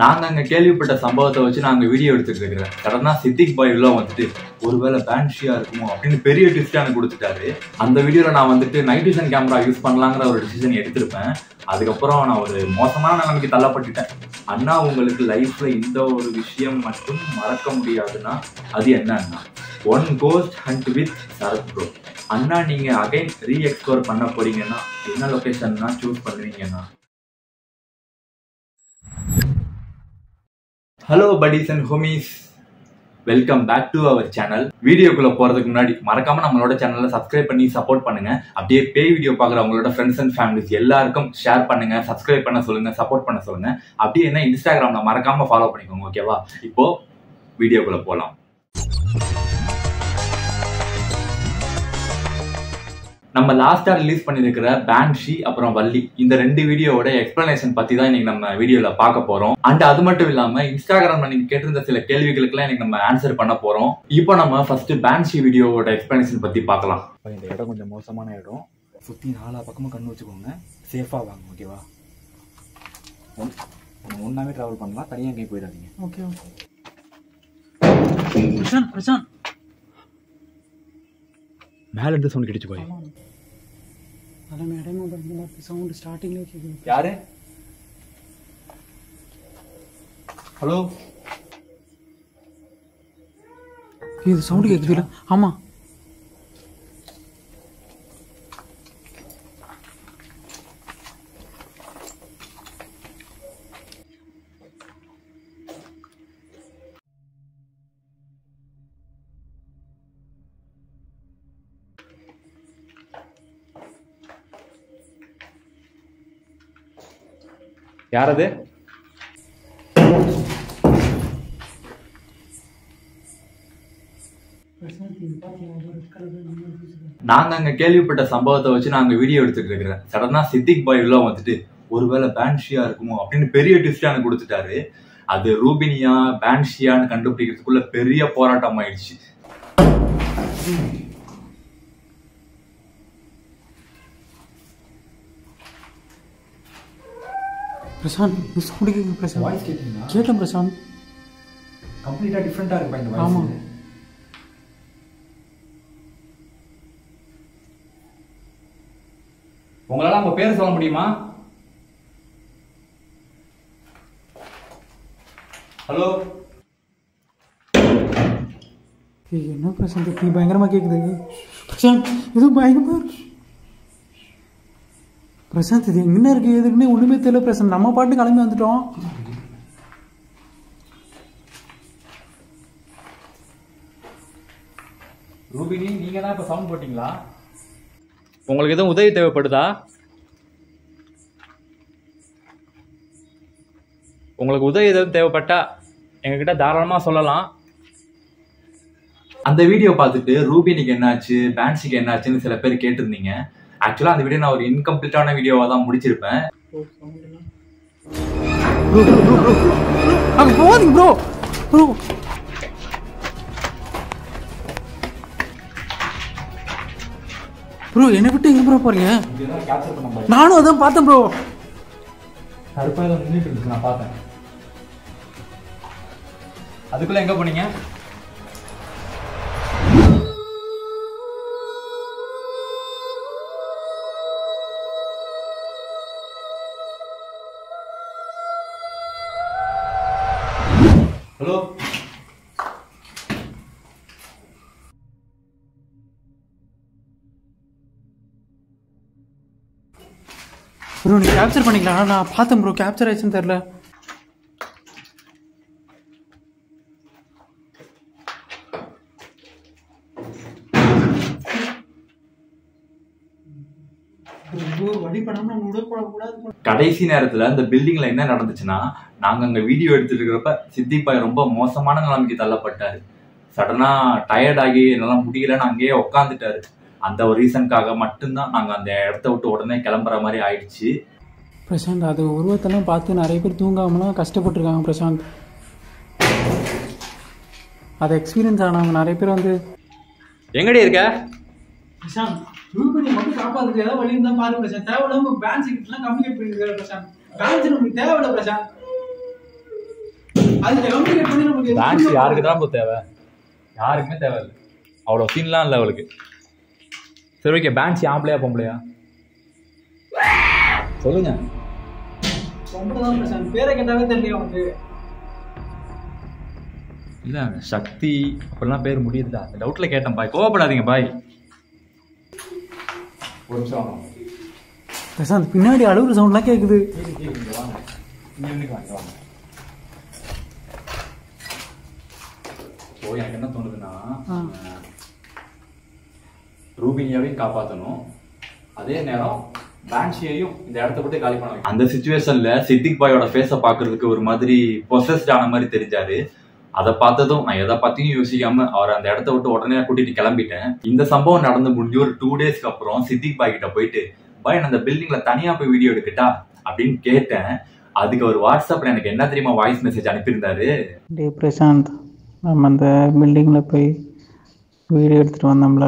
நாங்க அங்க கேள்விப்பட்ட சம்பவத்தை வச்சு நாங்க வீடியோ எடுத்துட்டு இருக்கிறேன். சடனா சித்திக் பாய் உள்ள வந்துட்டு ஒருவேளை பேன்ஷியா இருக்குமோ அப்படின்னு பெரிய ட்விஸ்ட் எனக்கு கொடுத்துட்டாரு. அந்த வீடியோல நான் வந்துட்டு நைட் விஷன் கேமரா யூஸ் பண்ணலாங்கிற ஒரு டிசிஷன் எடுத்திருப்பேன். அதுக்கப்புறம் நான் ஒரு மோசமான நிலைமைக்கு தள்ளப்பட்டுட்டேன். அண்ணா, உங்களுக்கு லைஃப்ல இந்த ஒரு விஷயம் மட்டும் மறக்க முடியாதுன்னா அது என்னன்னா, one ghost hunt with Sarath bro. அண்ணா, நீங்க அகைன் ரீஎக்ஸ்ப்ளோர் பண்ண போறீங்கன்னா என்ன லொகேஷன்னா சூஸ் பண்ணுவீங்கன்னா? Hello buddies and homies, welcome back to our channel. வீடியோக்குள்ள போறதுக்கு முன்னாடி மறக்காம நம்மளோட சேனலை சப்ஸ்கிரைப் பண்ணி சப்போர்ட் பண்ணுங்க. அப்படியே பேய் வீடியோ பாக்குற உங்களோட ஃப்ரெண்ட்ஸ் அண்ட் ஃபேமிலிஸ் எல்லாருக்கும் ஷேர் பண்ணுங்க, சப்ஸ்கிரைப் பண்ண சொல்லுங்க, சப்போர்ட் பண்ண சொல்லுங்க. அப்படியே என்ன இன்ஸ்டாகிராம்ல மறக்காம ஃபாலோ பண்ணிக்கோங்க, ஓகேவா? இப்போ வீடியோக்குள்ள போலாம். நம்ம லாஸ்டா ரிலீஸ் பண்ணிருக்கிற பேன்ஷி அப்புறம் வள்ளி, இந்த ரெண்டு வீடியோவோட எக்ஸ்பிளனேஷன் பத்தி தான் இன்னைக்கு நம்ம வீடியோல பார்க்க போறோம். அண்ட் அது மட்டும் இல்லாம இன்ஸ்டாகிராம்ல நீங்க கேட்டிருந்த சில கேள்விகளுக்கு எல்லாம் இன்னைக்கு நம்ம ஆன்சர் பண்ண போறோம். இப்போ நம்ம ஃபர்ஸ்ட் பேன்ஷி வீடியோவோட எக்ஸ்பிளனேஷன் பத்தி பார்க்கலாம். இந்த இடம் கொஞ்சம் மோசமான இடம். சுத்தி நாலா பக்கமும் கண்ணு வச்சுக்கோங்க, சேஃபா வாங்க, ஓகேவா? ஒன்னாவே டிராவல் பண்ணலாம், தனியா எங்கேயும் போயிடாதீங்க. Okay okay. பிரசாந்த் பிரசாந்த், மேல இருந்து சவுண்ட் கிடைச்சு போய். அதான் மேடம் அந்த சவுண்ட் ஸ்டார்டிங்ல கேக்குது. யாரு? ஹலோ, இது சவுண்ட் கேக்குதுல? ஆமா. யார் அது? நாங்க அங்க கேள்விப்பட்ட சம்பவத்தை வச்சு நாங்க வீடியோ எடுத்துட்டு இருக்கிறேன். சடனா சித்திக் பாய் உள்ள வந்துட்டு ஒருவேளை பேன்ஷியா இருக்குமோ அப்படின்னு பெரிய ட்விஸ்ட் எனக்கு கொடுத்துட்டாரு. அது ரூபினியா பேன்ஷியான்னு கண்டுபிடிக்கிறதுக்குள்ள பெரிய போராட்டம் ஆயிடுச்சு. பிரசாந்த், இந்த சவுண்ட் கேக்குது பிரசாந்த். வாய்ஸ் கேட்டீங்களா? கேட்டேன் பிரசாந்த். கம்ப்ளீட்டா டிஃபரெண்டா இருக்கு இந்த ஆமா. வாய்ஸ். உங்களால உங்க பேர் சொல்ல முடியுமா? ஹலோ, என்ன பிரசாந்த் இப்படி பயங்கரமா கேக்குது? பிரசாந்த், இது பயங்கரமா இருக்கு. பிரசாந்த், இது என்ன இருக்கு எதுக்குன்னே ஒண்ணுமே தெரியல பிரசாந்த். நம்ம பாட்டு கிளம்பி வந்துட்டோம். ரூபினி, நீங்க தான் இப்ப சவுண்ட் போட்டீங்களா? உங்களுக்கு எதுவும் உதவி தேவைப்படுதா? உங்களுக்கு உதவி எதுவும் தேவைப்பட்டா எங்ககிட்ட தாராளமா சொல்லலாம். அந்த வீடியோ பார்த்துட்டு ரூபினிக்கு என்னாச்சு, பேன்ஷிக்கு என்னாச்சுன்னு சில பேர் கேட்டிருந்தீங்க. ஆக்சுவலா அந்த வீடியோ நான் ஒரு இன்கம்ப்ளீட்டான வீடியோவா தான் முடிச்சிருப்பேன். அங்க போகாதீங்க ப்ரோ. ப்ரோ, ப்ரோ என்னை விட்டு எங்க ப்ரோ போறீங்க? கேப்சர் பண்ண நானும் அதான் பார்த்தேன் ப்ரோ. கருப்பா ஏதோ நின்றுட்டு இருக்கு, நான் பார்த்தேன். அதுக்குள்ள எங்க போனீங்க? ஹலோ, ப்ரோ நீ கேப்சர் பண்ணிக்கலாம். நான் பார்த்தேன் ப்ரோ, கேப்சர் ஆயிடுச்சுன்னு தெரியல. கடைசி நேரத்துல அந்த பில்டிங்ல என்ன நடந்துச்சுன்னா, நாங்க அங்க வீடியோ எடுத்துட்டு இருக்கிறப்ப சித்திக் பாய் ரொம்ப மோசமான நிலைமைக்கு தள்ளப்பட்டாரு. சடனா டயர்ட் ஆகி என்னால முடியலன்னு அங்கேயே உட்காந்துட்டாரு. அந்த ஒரு ரீசனுக்காக மட்டும்தான் நாங்க அந்த இடத்த விட்டு உடனே கிளம்புற மாதிரி ஆயிடுச்சு. பிரசாந்த், அது உருவத்தெல்லாம் பார்த்து நிறைய பேர் தூங்காமலாம் கஷ்டப்பட்டுருக்காங்க பிரசாந்த். அதை எக்ஸ்பீரியன்ஸ் ஆனவங்க நிறைய பேர் வந்து. எங்கடி இருக்க பிரசாந்த்? ரூபினி மட்டும் காப்பாத்துக்கு ஏதாவது வழி இருந்தா பாரு பிரசாந்த். தேவையில்லாம பேன்ஸ் கிட்டலாம் கம்யூனிகேட் பண்ணிருக்காரு பிரசாந்த். பேன்ஸ் நமக்கு தேவையில்ல பிரசாந்த். டான்ஸ் யாருக்கு தான் இப்போ தேவை? யாருக்குமே தேவையில்லை. அவ்வளோ சீன்லாம் இல்லை அவளுக்கு. சரி ஓகே, பேன்ஸ் ஆம்பளையா பொம்பளையா சொல்லுங்க. பேரை கேட்டாவே தெரியல உனக்கு. இல்லை சக்தி அப்படிலாம் பேர் முடியுதுடா. அந்த டவுட்டில் கேட்டேன் பாய், கோவப்படாதீங்க பாய். ஒரு நிமிஷம் பிரசாந்த், பின்னாடி அழுகுற சவுண்ட்லாம் கேட்குது. ஸோ எனக்கு என்ன தோணுதுன்னா, ரூபினியாவையும் காப்பாற்றணும், அதே நேரம் பேன்ஷியையும் இந்த இடத்த விட்டு காலி பண்ண வைக்கணும். அந்த சிச்சுவேஷன்ல சித்திக் பாயோட ஃபேஸை பார்க்கறதுக்கு ஒரு மாதிரி பொசஸ்ட் ஆன மாதிரி தெரிஞ்சாரு. அதை பார்த்ததும் நான் எதை பத்தியும் யோசிக்காம அவர் அந்த இடத்த விட்டு உடனே கூட்டிட்டு கிளம்பிட்டேன். இந்த சம்பவம் நடந்து முடிஞ்சு ஒரு 2 டேஸ்க்கு அப்புறம் சித்திக் பாய் கிட்ட போயிட்டு, பாய் நான் அந்த பில்டிங்ல தனியா போய் வீடியோ எடுக்கட்டா அப்படின்னு கேட்டேன். அதுக்கு அவர் வாட்ஸ்அப்ல எனக்கு என்ன தெரியுமா வாய்ஸ் மெசேஜ் அனுப்பியிருந்தாரு. டே பிரசாந்த், நம்ம அந்த பில்டிங்கில் போய் வீடியோ எடுத்துகிட்டு வந்தோம்ல,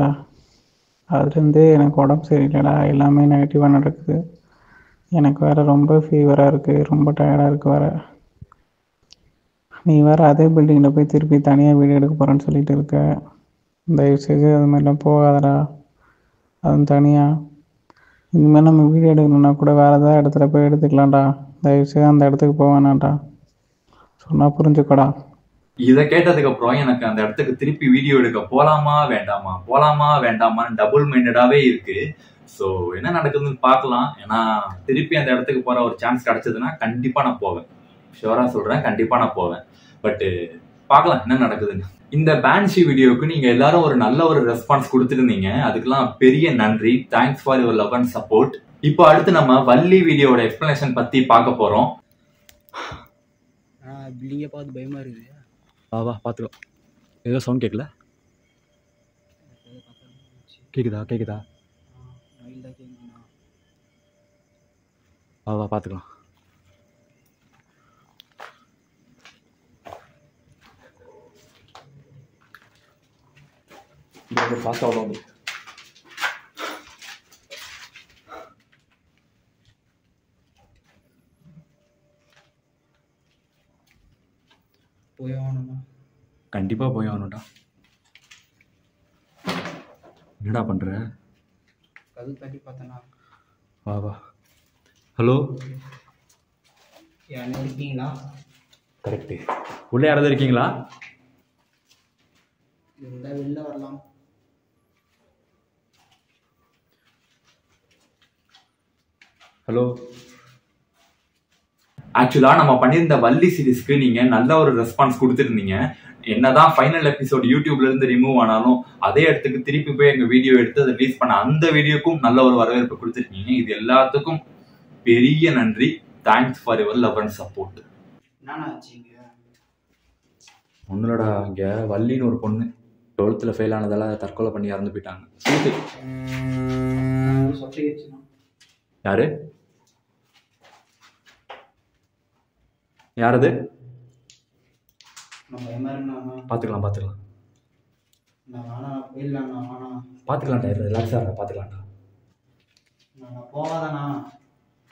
அதுலேருந்தே எனக்கு உடம்பு சரியில்லைடா, எல்லாமே நெகட்டிவாக நடக்குது. எனக்கு வேறு ரொம்ப ஃபீவராக இருக்குது, ரொம்ப டயர்டாக இருக்குது வேறு. நீ வேறு அதே பில்டிங்கில் போய் திருப்பி தனியாக வீடியோ எடுக்க போகிறேன்னு சொல்லிட்டு இருக்க. தயவுசெய்து அது மாதிரிலாம் போகாதடா, அதுவும் தனியாக. இனிமேல் நம்ம வீடியோ எடுக்கணுன்னா கூட வேறு ஏதாவது இடத்துல போய் எடுத்துக்கலாம்டா. தயவுசெய்து அந்த இடத்துக்கு போக வேணாம்டா, சொன்னால் புரிஞ்சுக்கடா. இதை கேட்டதுக்கு அப்புறம் எனக்கு அந்த இடத்துக்கு திருப்பி வீடியோ எடுக்க போலாமா வேண்டாமான்னு டபுள் மைண்டடாவே இருக்கு. ஸோ என்ன நடக்குதுன்னு பார்க்கலாம். ஏன்னா திருப்பி அந்த இடத்துக்கு போற ஒரு சான்ஸ் கிடைச்சதுன்னா கண்டிப்பா நான் போவேன். ஷுவரா சொல்றேன், கண்டிப்பா நான் போவேன். பட் பார்க்கலாம் என்ன நடக்குதுன்னு. இந்த பேன்ஷி வீடியோவுக்கு நீங்க எல்லாரும் ஒரு நல்ல ஒரு ரெஸ்பான்ஸ் கொடுத்துருந்தீங்க. அதுக்கெல்லாம் பெரிய நன்றி. Thanks for your love and support. இப்போ அடுத்து நம்ம வள்ளி வீடியோட எக்ஸ்பிளனேஷன் பத்தி பார்க்க போறோம். பில்டிங்கை பார்த்து பயமா இருக்குது. வா பார்த்துக்கோ. ஏதோ சவுண்ட் கேட்கல? கேட்குதா? வா பார்த்துக்கலாம். ஃபாஸ்ட்டாக அவ்வளோ வந்து போய் ஆகணுமா? கண்டிப்பாக போய் ஆகணும்டா. என்னடா பண்ணுற? கது தட்டி பார்த்தனா. வா. ஹலோ, யாரும் இருக்கீங்களா? கரெக்டு. உள்ளே யாராவது இருக்கீங்களா? இருந்தால் வெளில வரலாம். ஹலோ, ஆக்சுவலா நம்ம பண்ணியிருந்த வள்ளி சீரிஸ்க்கு நீங்க நல்ல ஒரு ரெஸ்பான்ஸ் கொடுத்துருந்தீங்க. என்னதான் ஃபைனல் எபிசோட் யூடியூப்ல இருந்து ரிமூவ் ஆனாலும் அதே இடத்துக்கு திருப்பி போய் எங்க வீடியோ எடுத்து அதை ரிலீஸ் பண்ண அந்த வீடியோக்கும் நல்ல ஒரு வரவேற்பு கொடுத்துருக்கீங்க. இது எல்லாத்துக்கும் பெரிய நன்றி. Thanks for your love and support. என்னண்ணா ஆச்சுங்க? ஒன்றுலடா, இங்கே வள்ளின்னு ஒரு பொண்ணு 12th ஃபெயில் ஆனதால தற்கொலை பண்ணி இறந்து போயிட்டாங்க. யாரு யாரது? பார்த்துக்கலாம்டா, ரிலாக்ஸாக பார்த்துக்கலாம்டா.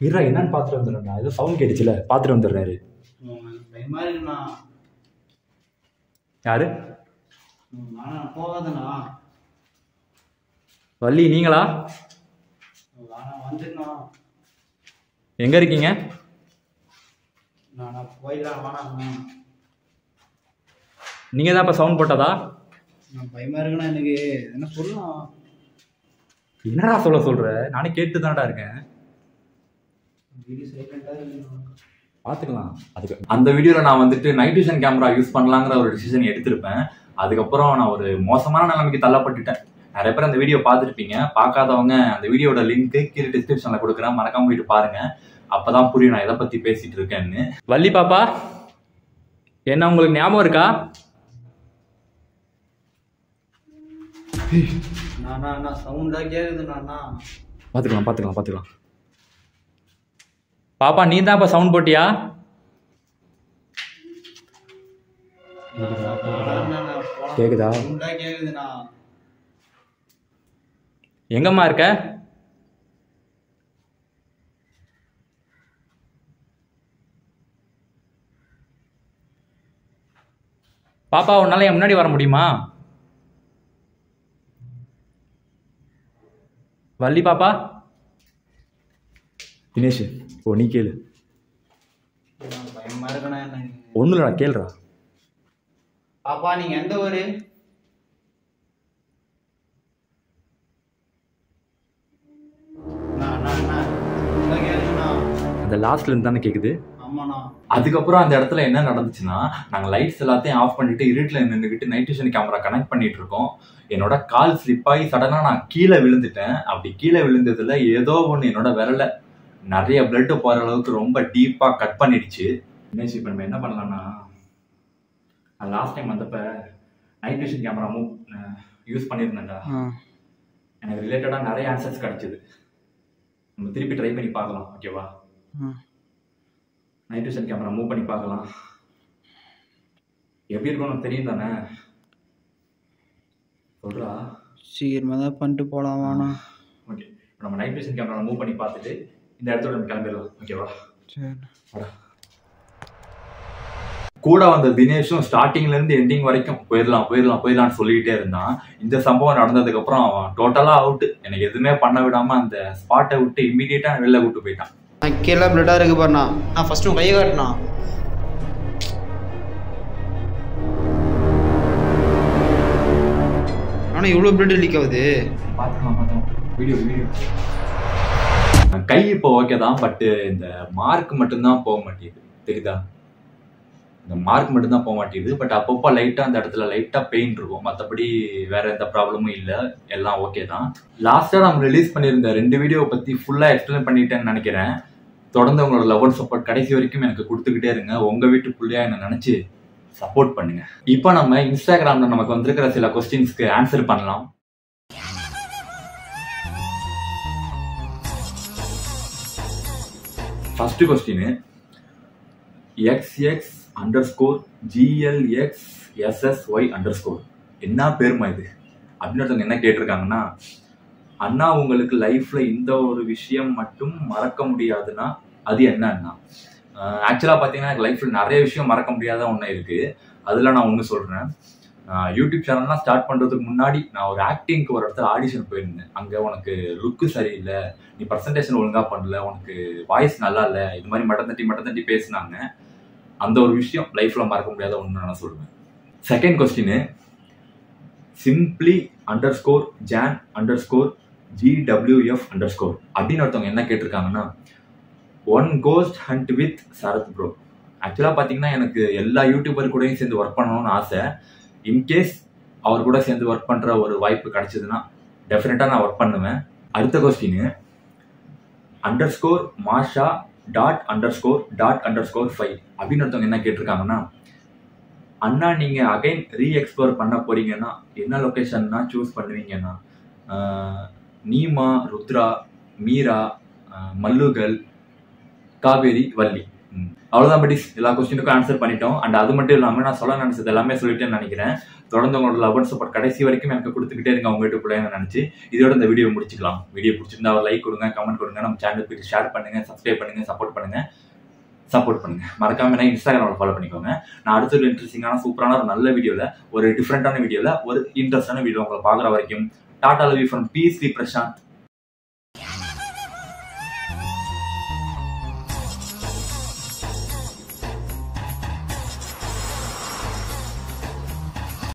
இருடா, என்னன்னு பார்த்துட்டு வந்துடுறேன்டா. ஏதோ சவுண்ட் கேட்டுச்சுல, பார்த்துட்டு வந்துடுறாரு. யாரு? வள்ளி நீங்களா? எங்க இருக்கீங்க? நீங்க தான் இப்ப சவுண்ட் போட்டதா? பயமா இருக்குண்ணா எனக்கு. என்ன சொல்லலாம்? என்னடா சொல்ற? நானே கேட்டு தான்டா இருக்கேன். பார்த்துக்கலாம். அதுக்கு அந்த வீடியோல நான் வந்துட்டு நைட் விஷன் கேமரா யூஸ் பண்ணலாங்கிற ஒரு டிசிஷன் எடுத்திருப்பேன். அதுக்கப்புறம் நான் ஒரு மோசமான நிலைமைக்கு தள்ளப்பட்டுட்டேன். நிறைய பேர் அந்த வீடியோ பார்த்துருப்பீங்க. பார்க்காதவங்க அந்த வீடியோட லிங்க் கீழே டிஸ்கிரிப்ஷன்ல கொடுக்குறேன், மறக்காம போயிட்டு பாருங்க. அப்பதான் புரியும் நான் எதை பத்தி பேசிட்டு இருக்கேன்னு. வள்ளி பாப்பா, என்ன உங்களுக்கு ஞாபகம் இருக்கா? பார்த்துக்கலாம். பாப்பா, நீ தான் இப்ப சவுண்ட் போட்டியா? கேக்குதா? எங்கம்மா இருக்க? பாப்பா உன்னால என் முன்னாடி வர முடியுமா? வள்ளி பாப்பா. தினேஷ் ஓ நீ கேளு. பயமா இருக்கணும் எனக்கு. ஒன்றும் இல்லைடா கேளுடா. பாப்பா நீங்க எந்த ஊரு? அந்த லாஸ்ட்ல இருந்து தானே கேக்குது. ஆமாண்ணா. அதுக்கப்புறம் அந்த இடத்துல என்ன நடந்துச்சுன்னா, நாங்கள் லைட்ஸ் எல்லாத்தையும் ஆஃப் பண்ணிட்டு இருட்டில் நின்றுக்கிட்டு நைட் விஷன் கேமரா கனெக்ட் பண்ணிட்டு இருக்கோம். என்னோட கால் ஸ்லிப் ஆகி சடனா நான் கீழே விழுந்துட்டேன். அப்படி கீழே விழுந்ததுல ஏதோ ஒன்று என்னோட விரல நிறைய பிளட் போற அளவுக்கு ரொம்ப டீப்பா கட் பண்ணிடுச்சு. இப்போ நம்ம என்ன பண்ணலாம்னா, லாஸ்ட் டைம் வந்தப்ப நைட் விஷன் கேமரா யூஸ் பண்ணியிருந்தேன்டா. எனக்கு ரிலேட்டடா நிறைய ஆன்சர்ஸ் கிடைச்சது. நம்ம திருப்பி ட்ரை பண்ணி பார்க்கலாம். ஓகேவா? நைட் விஷன் கேமரா மூவ் பண்ணி பார்க்கலாம். எப்படி இருக்கும் உனக்கு தெரியும் தானே? சொல்றா. சீக்கிரமா தான் பண்ணிட்டு போலாம் வாண்ணா. ஓகே, நம்ம நைட் விஷன் கேமரா மூவ் பண்ணி பார்த்துட்டு இந்த இடத்தோட நம்ம கிளம்பிடலாம். ஓகேவா? சரி. கூட வந்த தினேஷும் ஸ்டார்டிங்ல இருந்து எண்டிங் வரைக்கும் போயிடலாம்னு சொல்லிக்கிட்டே இருந்தான். இந்த சம்பவம் நடந்ததுக்கு அப்புறம் அவன் டோட்டலா அவுட். எனக்கு எதுவுமே பண்ண விடாம அந்த ஸ்பாட்டை விட்டு இம்மீடியட்டா வெளில கூட்டு போயிட்டான். கீழே பிளட்டா இருக்கு பாருண்ணா. நான் ஃபர்ஸ்ட் கை காட்டினா. ஆனா இவ்வளவு பிளட் லீக் ஆகுது. பாத்துக்கலாம். வீடியோ கை இப்போ ஓகே தான். பட் இந்த மார்க் மட்டும்தான் போக மாட்டேங்குது. தெரியுதா? இந்த மார்க் மட்டும்தான் போக மாட்டேங்குது. பட் அப்பப்போ லைட்டா அந்த இடத்துல லைட்டா பெயின் இருக்கும். மற்றபடி வேற எந்த ப்ராப்ளமும் இல்லை. எல்லாம் ஓகே தான். லாஸ்டா நம்ம ரிலீஸ் பண்ணியிருந்த 2 வீடியோவை பத்தி ஃபுல்லா எக்ஸ்பிளைன் பண்ணிட்டேன்னு நினைக்கிறேன். தொடர்ந்து உங்களோட லவ் அண்ட் சப்போர்ட் கடைசி வரைக்கும் எனக்கு கொடுத்துக்கிட்டே இருங்க. உங்க வீட்டுக்குள்ளேயே என்ன நினைச்சு சப்போர்ட் பண்ணுங்க. இப்போ நம்ம இன்ஸ்டாகிராம்ல நமக்கு வந்திருக்கிற சில கொஸ்டின்ஸ்க்கு ஆன்சர் பண்ணலாம். First question, XX_GLXSSY_. என்ன பேருமா இது அப்படின்னு ஒருத்தவங்க என்ன கேட்டிருக்காங்கன்னா, அண்ணா உங்களுக்கு லைஃப்ல இந்த ஒரு விஷயம் மட்டும் மறக்க முடியாதுன்னா அது என்னன்னா, ஆக்சுவலா பாத்தீங்கன்னா எனக்கு லைஃப்ல நிறைய விஷயம் மறக்க முடியாத ஒண்ணு இருக்கு. அதுல நான் ஒண்ணு சொல்றேன். யூடியூப் சேனல்லாம் ஸ்டார்ட் பண்றதுக்கு முன்னாடி நான் ஒரு ஆக்டிங்க்கு ஒரு இடத்துல ஆடிஷன் போயிருந்தேன். அங்க உனக்கு லுக்கு சரியில்லை, நீ பர்சன்டேஷன் ஒழுங்கா பண்ணல, உனக்கு வாய்ஸ் நல்லா இல்லை, இது மாதிரி மட்டம் தட்டி பேசினாங்க. அந்த ஒரு விஷயம் லைஃப்ல மறக்க முடியாத ஒண்ணு நான் சொல்லுவேன். செகண்ட் கொஸ்டின், simply_Jan_GWF_ அப்படின்னு ஒருத்தவங்க என்ன கேட்டிருக்காங்கன்னா, one ghost hunt with Sarath bro. ஆக்சுவலா பாத்தீங்கன்னா எனக்கு எல்லா யூடியூபர் கூடயும் சேர்ந்து ஒர்க் பண்ணணும்னு ஆசை. இன்கேஸ் அவர் கூட சேர்ந்து ஒர்க் பண்ற ஒரு வாய்ப்பு கிடைச்சதுன்னா டெஃபினட்டா நான் ஒர்க் பண்ணுவேன். அடுத்த கொஸ்டின், _Marsha._._5 அப்படின்னு ஒருத்தவங்க என்ன கேட்டிருக்காங்கன்னா, அண்ணா நீங்க அகைன் ரீஎக்ஸ்ப்ளோர் பண்ண போறீங்கன்னா என்ன லொகேஷன்னா சூஸ் பண்ணுவீங்கன்னா, நீமா, ருத்ரா, மீரா, மல்லுகள், காவேரி, வள்ளி. அவ்வளவுதான். பட் எல்லா கொஸ்டினுக்கும் ஆன்சர் பண்ணிட்டோம். அண்ட் அது மட்டும் இல்லாம நான் சொல்ல நினைச்சது எல்லாமே சொல்லிட்டேன்னு நினைக்கிறேன். தொடர்ந்து உங்களோட லவ் அண்ட் சப்போர்ட் கடைசி வரைக்கும் எனக்கு கொடுத்துக்கிட்டே இருங்க உங்க வீட்டுக்குள்ளே நினைச்சு. இதோட இந்த வீடியோ முடிச்சுக்கலாம். வீடியோ பிடிச்சிருந்தா ஒரு லைக் கொடுங்க, கமெண்ட் கொடுங்க, நம்ம சேனல் போய் ஷேர் பண்ணுங்க, சப்ஸ்கிரைப் பண்ணுங்க, சப்போர்ட் பண்ணுங்க. மறக்காம என்ன இன்ஸ்டாகிராம்ல ஃபாலோ பண்ணிக்கோங்க. நான் அடுத்த ஒரு இன்ட்ரெஸ்டிங்கான சூப்பரான ஒரு நல்ல வீடியோல, ஒரு டிஃப்ரெண்டான வீடியோல, ஒரு இன்ட்ரெஸ்டான வீடியோ உங்களை பாக்குற வரைக்கும் tata love you from P. Sri Prashanth.